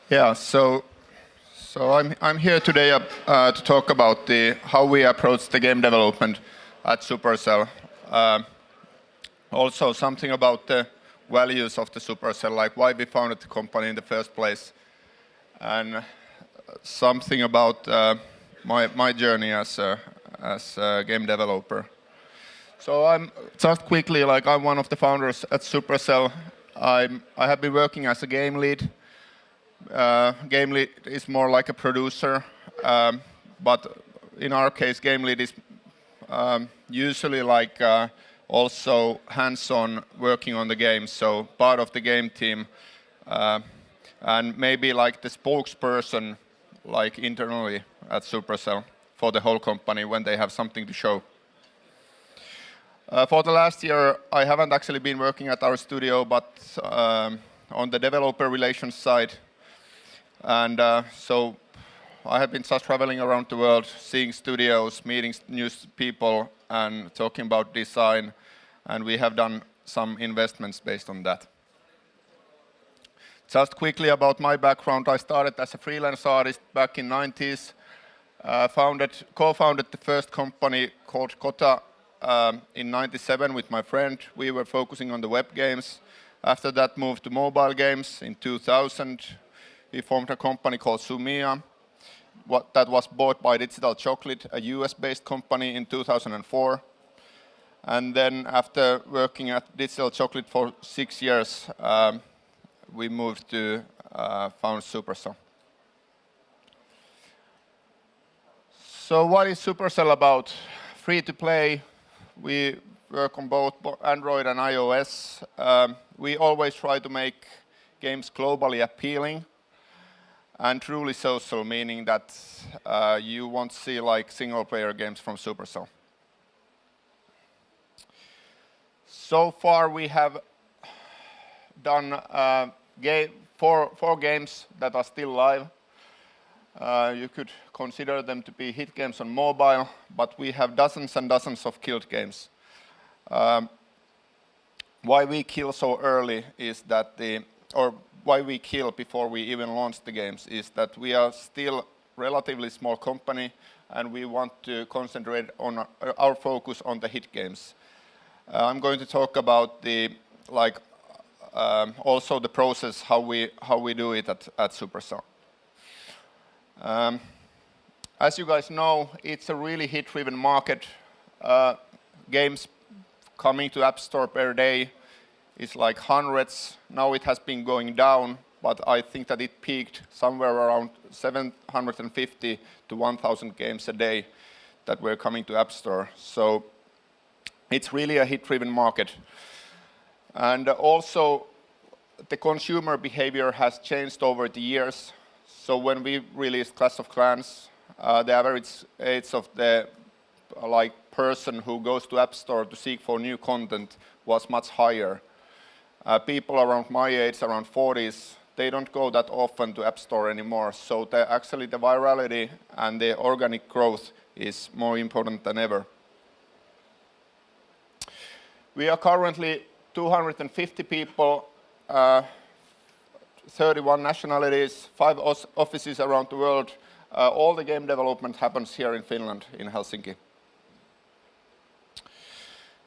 Yeah, I'm here today to talk about how we approach the game development at Supercell. Also something about the values of the Supercell, like why we founded the company in the first place, and something about my journey as a game developer. So I'm just quickly, I'm one of the founders at Supercell. I have been working as a game lead. Game lead is more like a producer, but in our case, game lead is usually also hands-on working on the game, so part of the game team, and maybe like the spokesperson, like internally at Supercell for the whole company when they have something to show. For the last year, I haven't actually been working at our studio, but on the developer relations side. And so I have been just traveling around the world, seeing studios, meeting new people, and talking about design. And we have done some investments based on that. Just quickly about my background, I started as a freelance artist back in the 90s. Co-founded the first company called Kota in 97 with my friend. We were focusing on the web games. After that, moved to mobile games in 2000. We formed a company called Sumia that was bought by Digital Chocolate, a US-based company, in 2004. And then after working at Digital Chocolate for 6 years, we moved to found Supercell. So what is Supercell about? Free to play. We work on both Android and iOS. We always try to make games globally appealing and truly social, meaning that you won't see like single-player games from Supercell. So far, we have done four games that are still live. You could consider them to be hit games on mobile, but we have dozens and dozens of killed games. Why we kill so early is that or why we kill before we even launch the games is that we are still relatively small company and we want to concentrate on our focus on the hit games. I'm going to talk about also the process how we do it at Supercell. As you guys know, it's a really hit-driven market. Games coming to App Store per day is like hundreds. Now it has been going down, but I think that it peaked somewhere around 750 to 1,000 games a day that were coming to App Store. So it's really a hit-driven market. And also, the consumer behavior has changed over the years. So when we released Clash of Clans, the average age of the person who goes to App Store to seek for new content was much higher. People around my age, around 40s, they don't go that often to App Store anymore. So actually the virality and the organic growth is more important than ever. We are currently 250 people, 31 nationalities, 5 offices around the world. All the game development happens here in Finland, in Helsinki.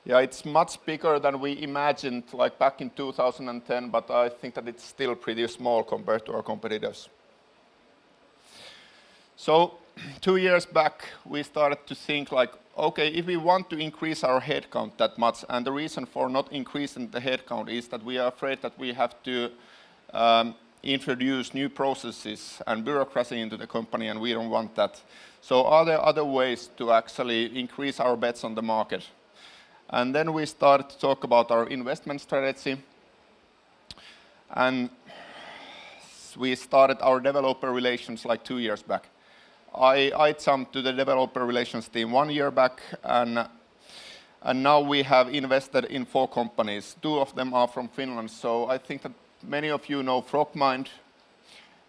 Yeah, it's much bigger than we imagined back in 2010, but I think that it's still pretty small compared to our competitors. So 2 years back, we started to think okay, if we want to increase our headcount that much, and the reason for not increasing the headcount is that we are afraid that we have to introduce new processes and bureaucracy into the company, and we don't want that. So are there other ways to actually increase our bets on the market? And then we started to talk about our investment strategy. And we started our developer relations 2 years back. I jumped to the developer relations team 1 year back, and now we have invested in 4 companies. 2 of them are from Finland, so I think that many of you know Frogmind,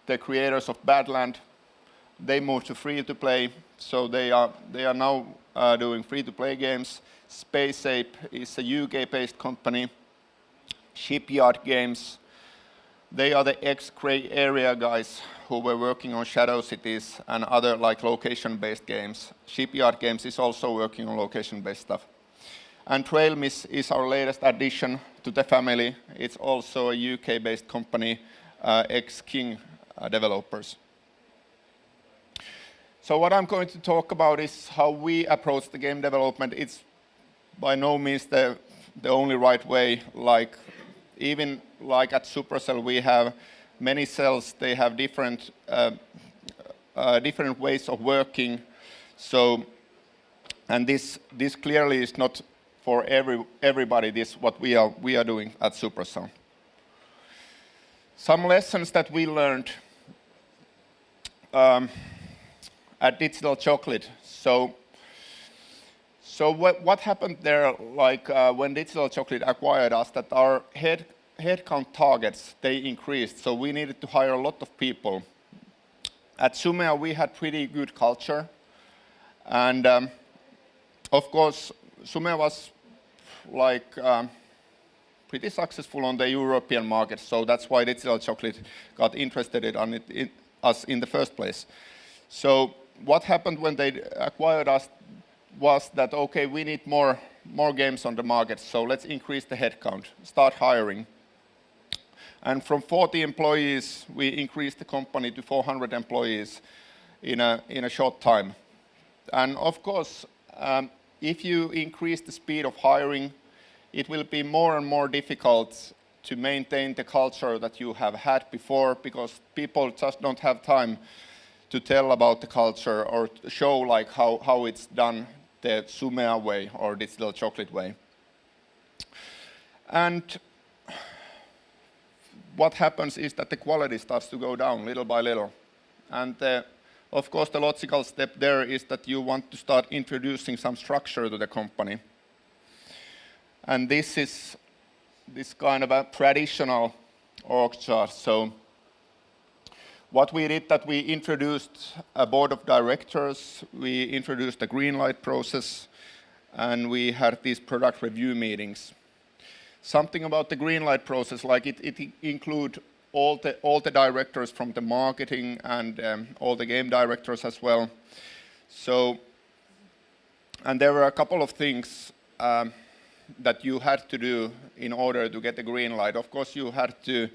the creators of Badland. They moved to free-to-play, so they are now doing free-to-play games. Space Ape is a UK-based company. Shipyard Games They are the ex-Gray Area guys who were working on Shadow Cities and other like location-based games. Shipyard Games is also working on location-based stuff. And Trailmiss is our latest addition to the family. It's also a UK-based company, ex-King developers. So what I'm going to talk about is how we approach the game development. It's by no means the only right way. Like even like at Supercell, we have many cells. They have different different ways of working. So, and this clearly is not for everybody. This what we are doing at Supercell. Some lessons that we learned at Digital Chocolate. So what happened there, like when Digital Chocolate acquired us, that our headcount targets, they increased, so we needed to hire a lot of people. At Sumea, we had pretty good culture, and of course, Sumea was like pretty successful on the European market, so that's why Digital Chocolate got interested in us in the first place. So what happened when they acquired us was that, okay, we need more games on the market, so let's increase the headcount, start hiring. And from 40 employees, we increased the company to 400 employees in a short time. And of course, if you increase the speed of hiring, it will be more and more difficult to maintain the culture that you have had before, because people just don't have time to tell about the culture or show like how it's done the Sumea way or Digital Chocolate way. And what happens is that the quality starts to go down little by little. And of course, the logical step there is that you want to start introducing some structure to the company. And this is this kind of a traditional org chart. So what we did, that we introduced a board of directors, we introduced a green light process, and we had these product review meetings. Something about the green light process, like it include all the directors from the marketing and all the game directors as well. So, and there were a couple of things that you had to do in order to get the green light. Of course, you had to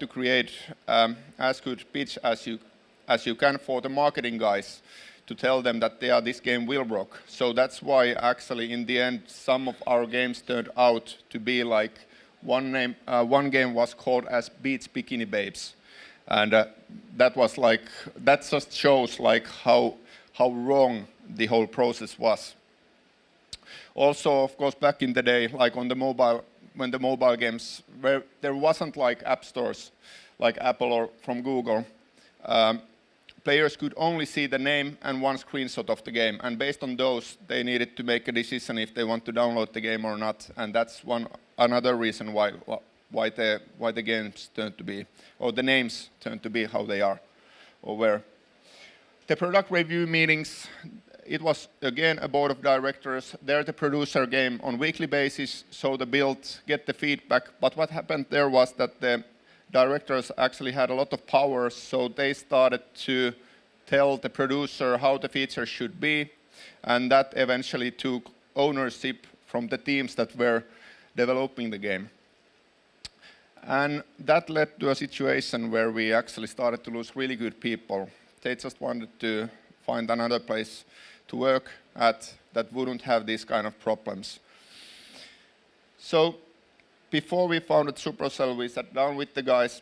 create as good pitch as you can for the marketing guys to tell them that this game will rock. So that's why actually in the end some of our games turned out to be like one game was called as Beats Bikini Babes, and that just shows like how wrong the whole process was. Also, of course, back in the day, like on the mobile, when the mobile games, where there wasn't like app stores like Apple or from Google, players could only see the name and one screenshot of the game, and based on those, they needed to make a decision if they want to download the game or not, and that's another reason why the games turned to be, or the names turned to be how they are, or were. The product review meetings, it was again a board of directors. They're the producer game on weekly basis, so the build, get the feedback. But what happened there was that the directors actually had a lot of power, so they started to tell the producer how the features should be, and that eventually took ownership from the teams that were developing the game. And that led to a situation where we actually started to lose really good people. They just wanted to find another place to work at that wouldn't have these kind of problems. So before we founded Supercell, we sat down with the guys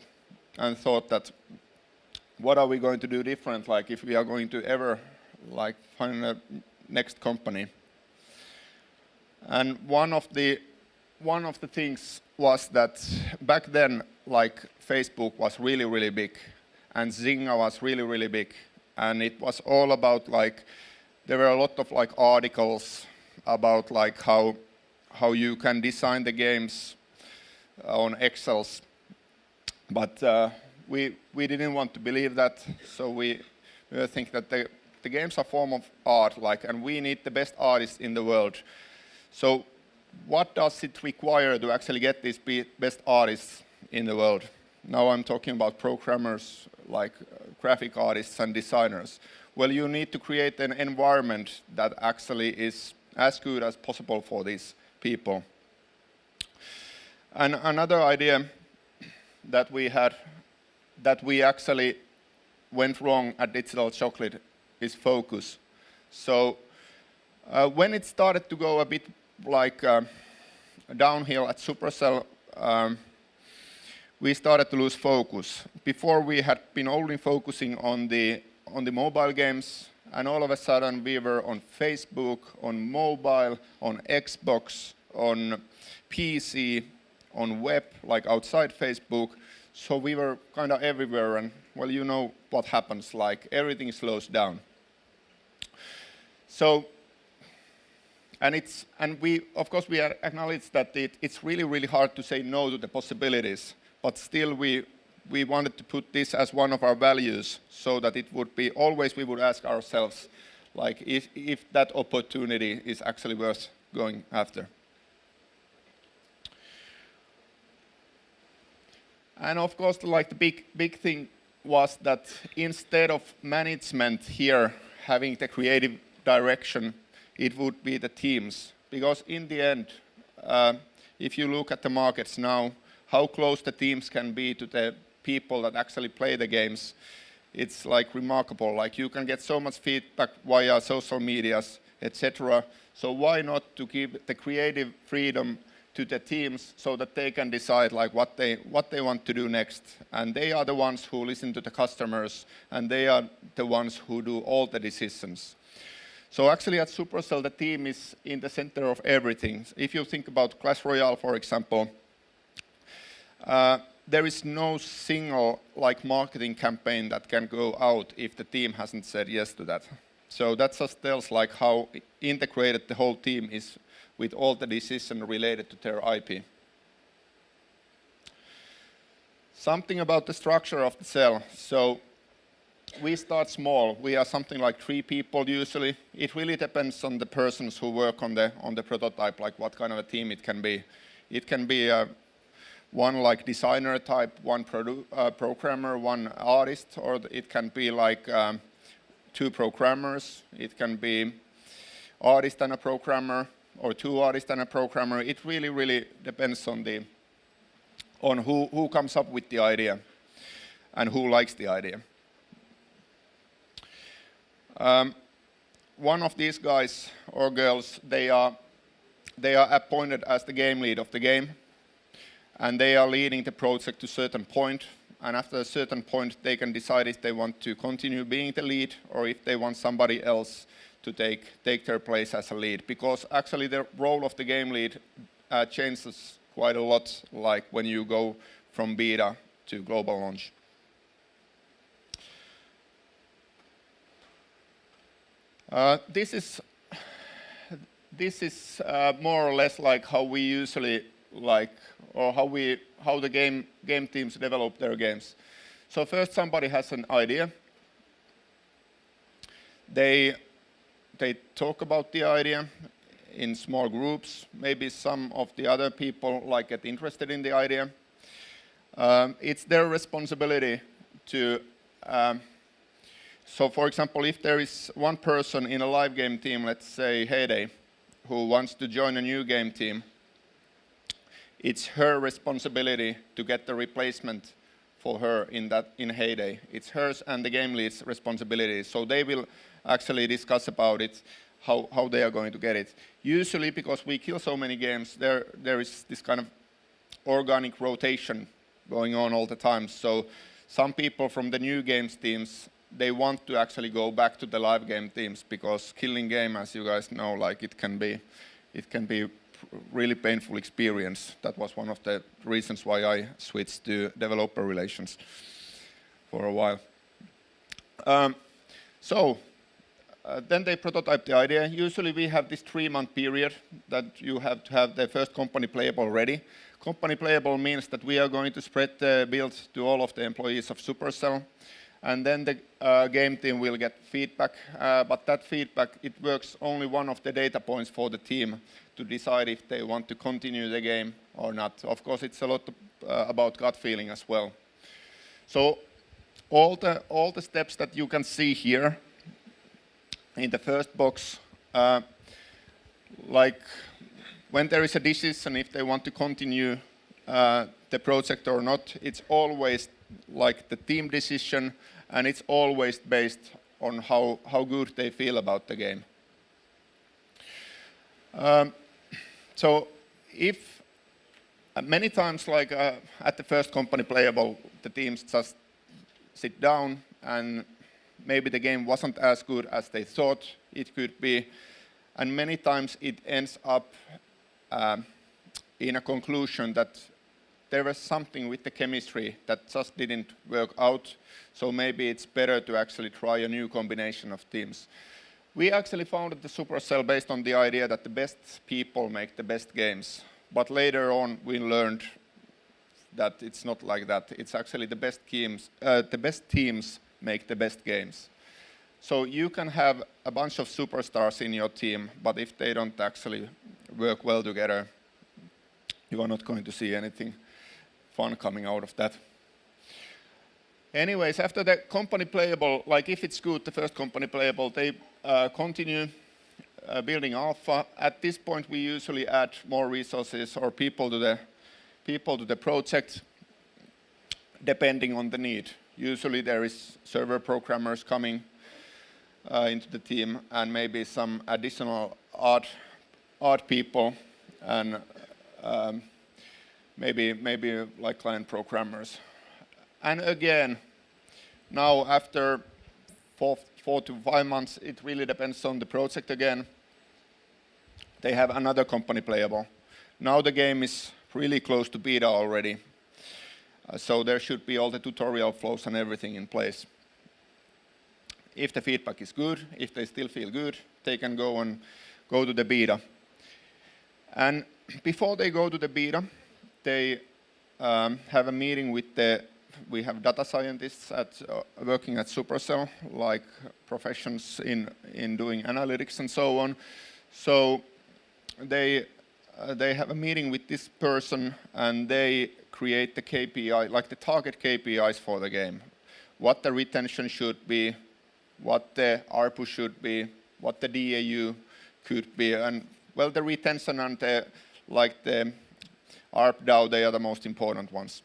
and thought that what are we going to do different, like if we are going to ever like find a next company. And one of the things was that back then, like Facebook was really, really big, and Zynga was really, really big, and it was all about like, there were a lot of like articles about like how you can design the games on Excels, but we didn't want to believe that, so we think that the games are a form of art, like, and we need the best artists in the world. So what does it require to actually get these best artists in the world? Now I'm talking about programmers like graphic artists and designers. Well, you need to create an environment that actually is as good as possible for these people. And another idea that we had that we actually went wrong at Digital Chocolate is focus. So when it started to go a bit like downhill at Supercell, we started to lose focus. Before we had been only focusing on the mobile games, and all of a sudden we were on Facebook, on mobile, on Xbox, on PC, on web, like outside Facebook. So we were kind of everywhere, and well, you know what happens, like everything slows down. So, and we, of course, we acknowledge that it's really, really hard to say no to the possibilities, but still we wanted to put this as one of our values, so that it would be always we would ask ourselves, like if that opportunity is actually worth going after. And of course, like the big thing was that instead of management here having the creative direction, it would be the teams. Because in the end, if you look at the markets now, how close the teams can be to the people that actually play the games, it's like remarkable. Like you can get so much feedback via social medias, etc. So why not to give the creative freedom to the teams so that they can decide like what they want to do next, and they are the ones who listen to the customers, and they are the ones who do all the decisions. So actually at Supercell the team is in the center of everything. If you think about Clash Royale, for example, there is no single like marketing campaign that can go out if the team hasn't said yes to that. So that just tells like how integrated the whole team is with all the decisions related to their IP. Something about the structure of the cell. So we start small. We are something like 3 people usually. It really depends on the persons who work on the prototype, like what kind of a team it can be. It can be one like designer type, one programmer, one artist, or it can be like 2 programmers. It can be artist and a programmer, or 2 artists and a programmer. It really, really depends on who comes up with the idea and who likes the idea. One of these guys or girls, they are appointed as the game lead of the game, and they are leading the project to a certain point, and after a certain point they can decide if they want to continue being the lead or if they want somebody else to take their place as a lead, because actually the role of the game lead changes quite a lot, like when you go from beta to global launch. This is more or less like how we usually like, or how the game teams develop their games. So first somebody has an idea. They talk about the idea in small groups. Maybe some of the other people like get interested in the idea. It's their responsibility to. So, for example, if there is one person in a live game team, let's say Heyday, who wants to join a new game team, it's her responsibility to get the replacement for her in Heyday. It's hers and the game lead's responsibility. So they will actually discuss about it, how they are going to get it. Usually, because we kill so many games, there is this kind of organic rotation going on all the time. So some people from the new games teams, they want to actually go back to the live game teams, because killing game, as you guys know, like it can be really painful experience. That was one of the reasons why I switched to developer relations for a while. Then they prototype the idea. Usually we have this 3-month period that you have to have the first company playable ready. Company playable means that we are going to spread the build to all of the employees of Supercell. And then the game team will get feedback, but that feedback, it works only one of the data points for the team to decide if they want to continue the game or not. Of course, it's a lot about gut feeling as well. So all the steps that you can see here in the first box, like when there is a decision if they want to continue the project or not, it's always like the team decision, and it's always based on how good they feel about the game. So if many times, like at the first company playable, the teams just sit down and maybe the game wasn't as good as they thought it could be, and many times it ends up in a conclusion that there was something with the chemistry that just didn't work out, so maybe it's better to actually try a new combination of teams. We actually founded the Supercell based on the idea that the best people make the best games, but later on we learned that it's not like that. It's actually the best teams make the best games. So you can have a bunch of superstars in your team, but if they don't actually work well together, you are not going to see anything fun coming out of that. Anyways, after the company playable, like if it's good, the first company playable, they continue building alpha. At this point, we usually add more resources or people to the project, depending on the need. Usually there is server programmers coming into the team, and maybe some additional art people, and maybe like client programmers. And again, now after 4 to 5 months, it really depends on the project again. They have another company playable. Now the game is really close to beta already. So there should be all the tutorial flows and everything in place. If the feedback is good, if they still feel good, they can go to the beta. And before they go to the beta, they have a meeting with we have data scientists working at Supercell, like professions in doing analytics and so on. So they have a meeting with this person, and they create the KPI, like the target KPIs for the game. What the retention should be, what the ARPU should be, what the DAU could be, and well, the retention and the ARPDAU, they are the most important ones.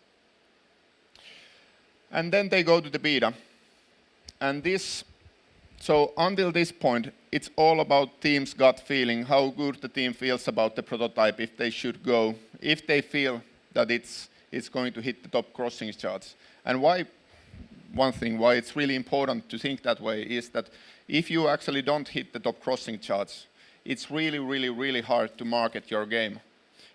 And then they go to the beta. And so until this point, it's all about team's gut feeling, how good the team feels about the prototype, if they should go, if they feel that it's going to hit the top crossing charts. And one thing why it's really important to think that way is that if you actually don't hit the top crossing charts, it's really, really, really hard to market your game.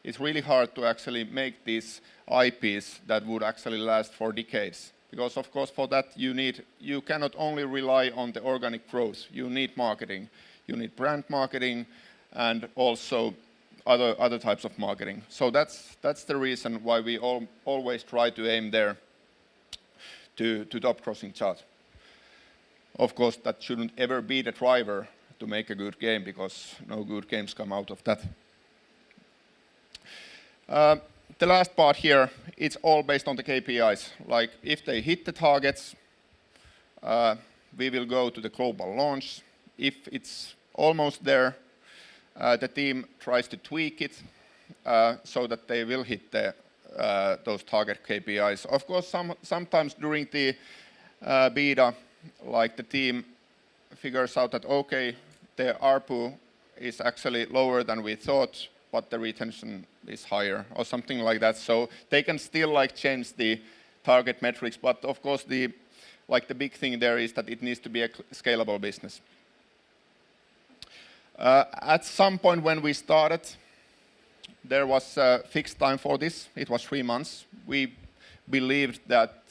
It's really hard to actually make these IPs that would actually last for decades. Because of course for that you cannot only rely on the organic growth, you need marketing. You need brand marketing and also other types of marketing. So that's the reason why we always try to aim there to top crossing chart. Of course that shouldn't ever be the driver to make a good game, because no good games come out of that. The last part here, it's all based on the KPIs. Like if they hit the targets, we will go to the global launch. If it's almost there, the team tries to tweak it so that they will hit those target KPIs. Of course, sometimes during the beta, like the team figures out that, okay, the ARPU is actually lower than we thought, but the retention is higher or something like that. So they can still like change the target metrics, but of course the big thing there is that it needs to be a scalable business. At some point when we started, there was a fixed time for this. It was 3 months. We believed that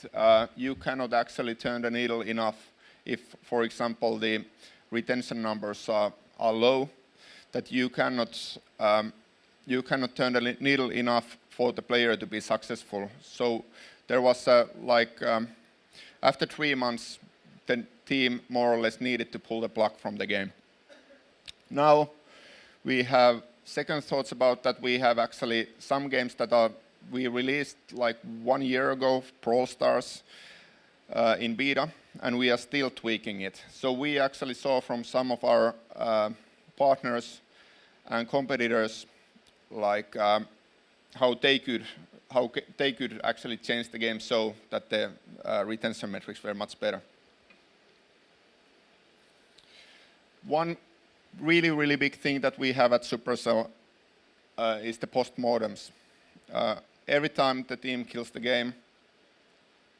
you cannot actually turn the needle enough if, for example, the retention numbers are low, that you cannot turn the needle enough for the player to be successful. So there was after 3 months, the team more or less needed to pull the plug from the game. Now we have second thoughts about that. We have actually some games that we released like 1 year ago, Brawl Stars, in beta, and we are still tweaking it. So we actually saw from some of our partners and competitors, like how they could actually change the game so that the retention metrics were much better. One really big thing that we have at Supercell is the Post-Mortems. Every time the team kills the game,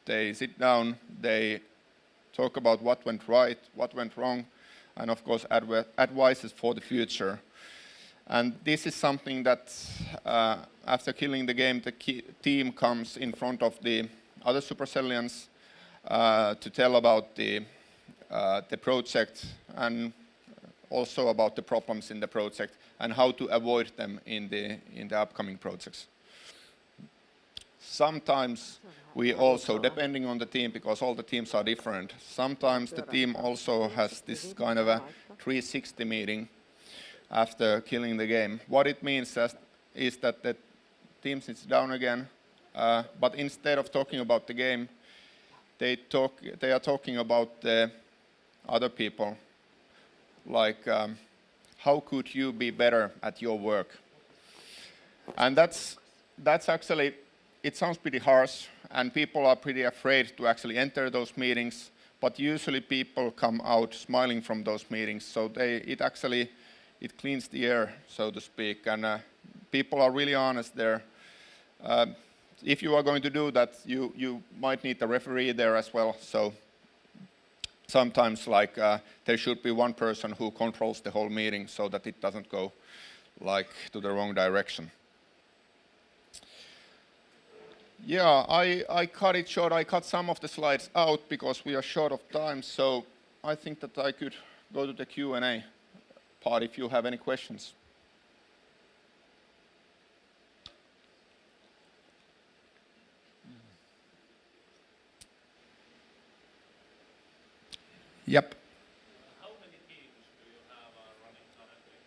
they sit down, they talk about what went right, what went wrong, and of course advices for the future. And this is something that after killing the game, the team comes in front of the other Supercellians to tell about the project and also about the problems in the project and how to avoid them in the upcoming projects. Sometimes we also, depending on the team, because all the teams are different, sometimes the team also has this kind of a 360 meeting after killing the game. What it means is that the team sits down again, but instead of talking about the game, they are talking about the other people, like how could you be better at your work? And that's actually, it sounds pretty harsh, and people are pretty afraid to actually enter those meetings, but usually people come out smiling from those meetings, so it cleans the air, so to speak, and people are really honest there. If you are going to do that, you might need a referee there as well, so sometimes like there should be one person who controls the whole meeting so that it doesn't go like to the wrong direction. Yeah, I cut it short. I cut some of the slides out because we are short of time, so I think that I could go to the Q&A part if you have any questions. Yep. How many teams do you have running currently?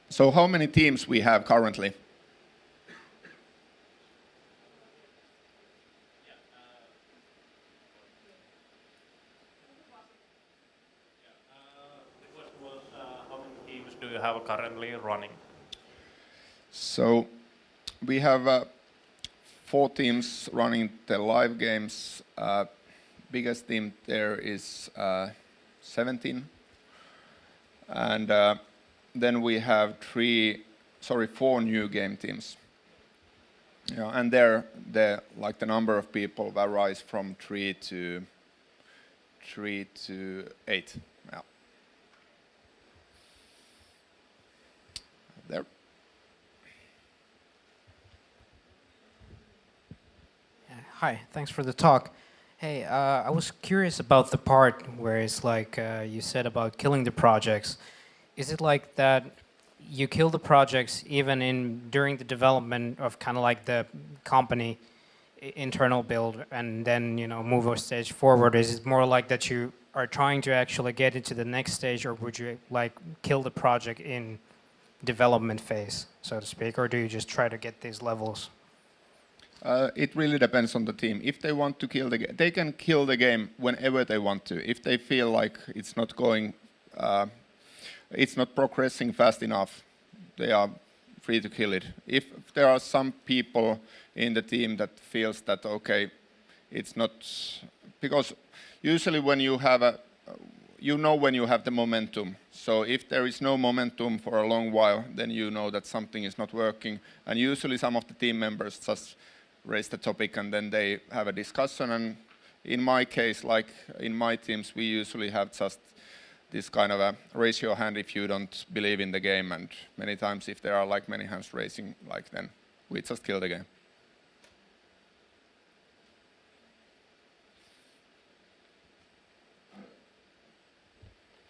So how many teams we have currently? The question was how many teams do you have currently running? So we have 4 teams running the live games. Biggest team there is 17, and then we have 4 new game teams. Yeah, and there the number of people varies from 3 to 8. Yeah. There. Hi, thanks for the talk. Hey, I was curious about the part where it's like you said about killing the projects. Is it like that you kill the projects even during the development of kind of like the company internal build and then move a stage forward? Is it more like that you are trying to actually get into the next stage, or would you like kill the project in development phase, so to speak, or do you just try to get these levels? It really depends on the team. If they want to kill the game, they can kill the game whenever they want to. If they feel like it's not going, it's not progressing fast enough, they are free to kill it. If there are some people in the team that feels that, okay, it's not, because usually when you have when you have the momentum. So if there is no momentum for a long while, then you know that something is not working. And usually some of the team members just raise the topic and then they have a discussion. And in my case, like in my teams, we usually have just this kind of a raise your hand if you don't believe in the game. And many times if there are like many hands raising, like then we just kill the game.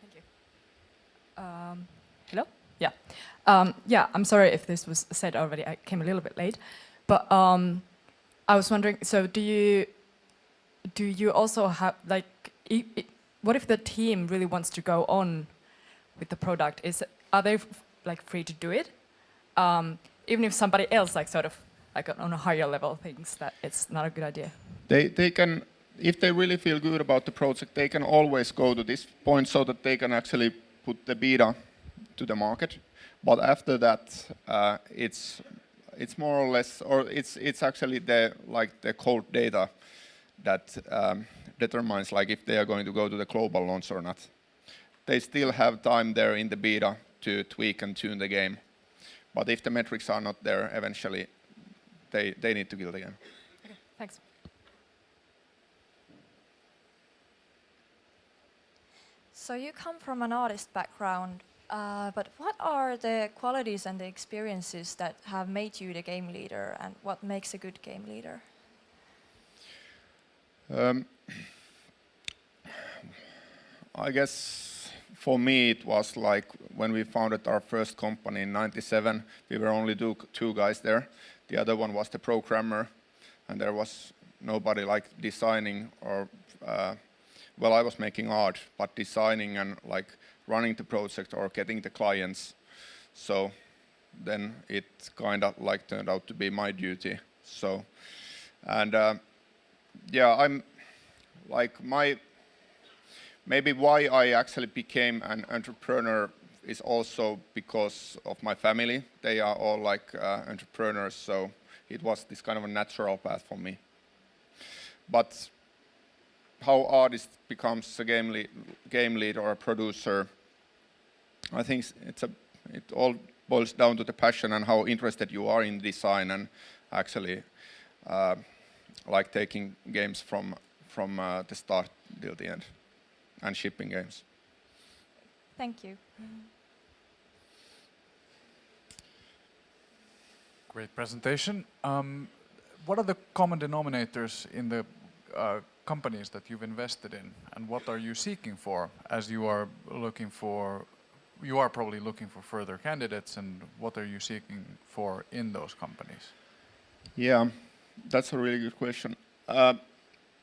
Thank you. Hello? Yeah. Yeah, I'm sorry if this was said already. I came a little bit late. But I was wondering, so do you also have, like, what if the team really wants to go on with the product? Are they like free to do it? Even if somebody else like sort of like on a higher level thinks that it's not a good idea? They can if they really feel good about the project, they can always go to this point so that they can actually put the beta to the market. But after that, it's more or less, or it's actually the cold data that determines like if they are going to go to the global launch or not. They still have time there in the beta to tweak and tune the game. But if the metrics are not there, eventually they need to kill the game. Okay, thanks. So you come from an artist background, but what are the qualities and the experiences that have made you the game leader, and what makes a good game leader? I guess for me it was like when we founded our first company in '97, we were only two guys there. The other one was the programmer, and there was nobody like designing or well, I was making art, but designing and like running the project or getting the clients. So then it kind of like turned out to be my duty. So, and yeah, I'm like maybe why I actually became an entrepreneur is also because of my family. They are all like entrepreneurs, so it was this kind of a natural path for me. But how artist becomes a game lead or a producer, I think it all boils down to the passion and how interested you are in design and actually like taking games from the start till the end and shipping games. Thank you. Great presentation. What are the common denominators in the companies that you've invested in, and what are you seeking for as you are probably looking for further candidates, and what are you seeking for in those companies? Yeah, that's a really good question.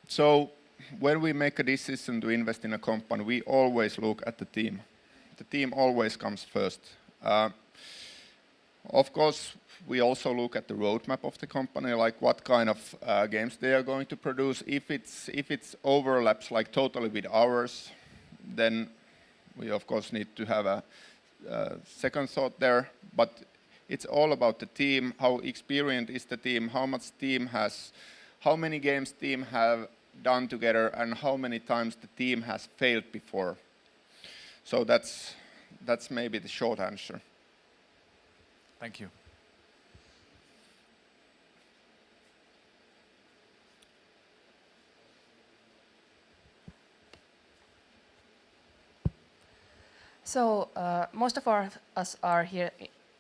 So when we make a decision to invest in a company, we always look at the team. The team always comes first. Of course, we also look at the roadmap of the company, like what kind of games they are going to produce. If it's overlaps like totally with ours, then we of course need to have a second thought there. But it's all about the team, how experienced is the team, how much team has, how many games team have done together, and how many times the team has failed before. So that's maybe the short answer. Thank you. So most of us are here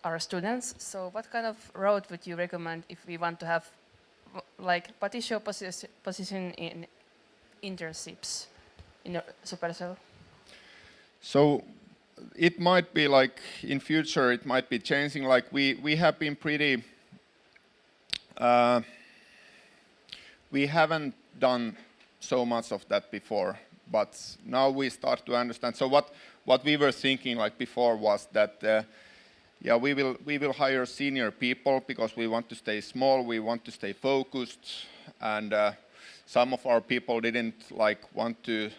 are students. So what kind of road would you recommend if we want to have like partial position in internships in Supercell? So it might be like in future it might be changing. Like we have been pretty. We haven't done so much of that before, but now we start to understand. So what we were thinking like before was that yeah, we will hire senior people because we want to stay small, we want to stay focused, and some of our people didn't like want to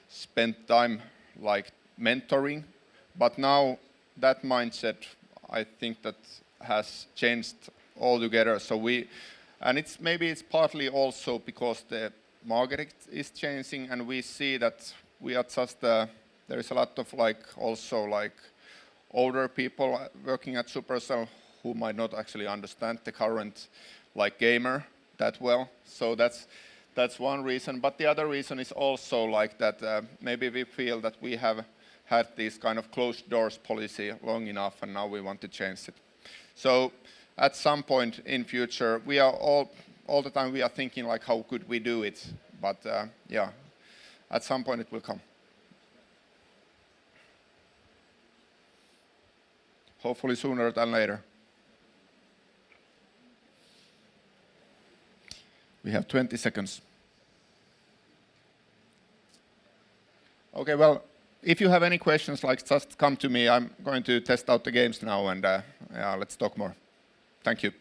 spend time like mentoring, but now that mindset I think that has changed altogether. So and maybe it's partly also because the market is changing, and we see that we are just there is a lot of like also like older people working at Supercell who might not actually understand the current like gamer that well. So that's one reason. But the other reason is also like that maybe we feel that we have had this kind of closed doors policy long enough, and now we want to change it. So at some point in future, we are all the time we are thinking like how could we do it, but yeah, at some point it will come. Hopefully sooner than later. We have 20 seconds. Okay, well, if you have any questions, like just come to me. I'm going to test out the games now, and yeah, let's talk more. Thank you.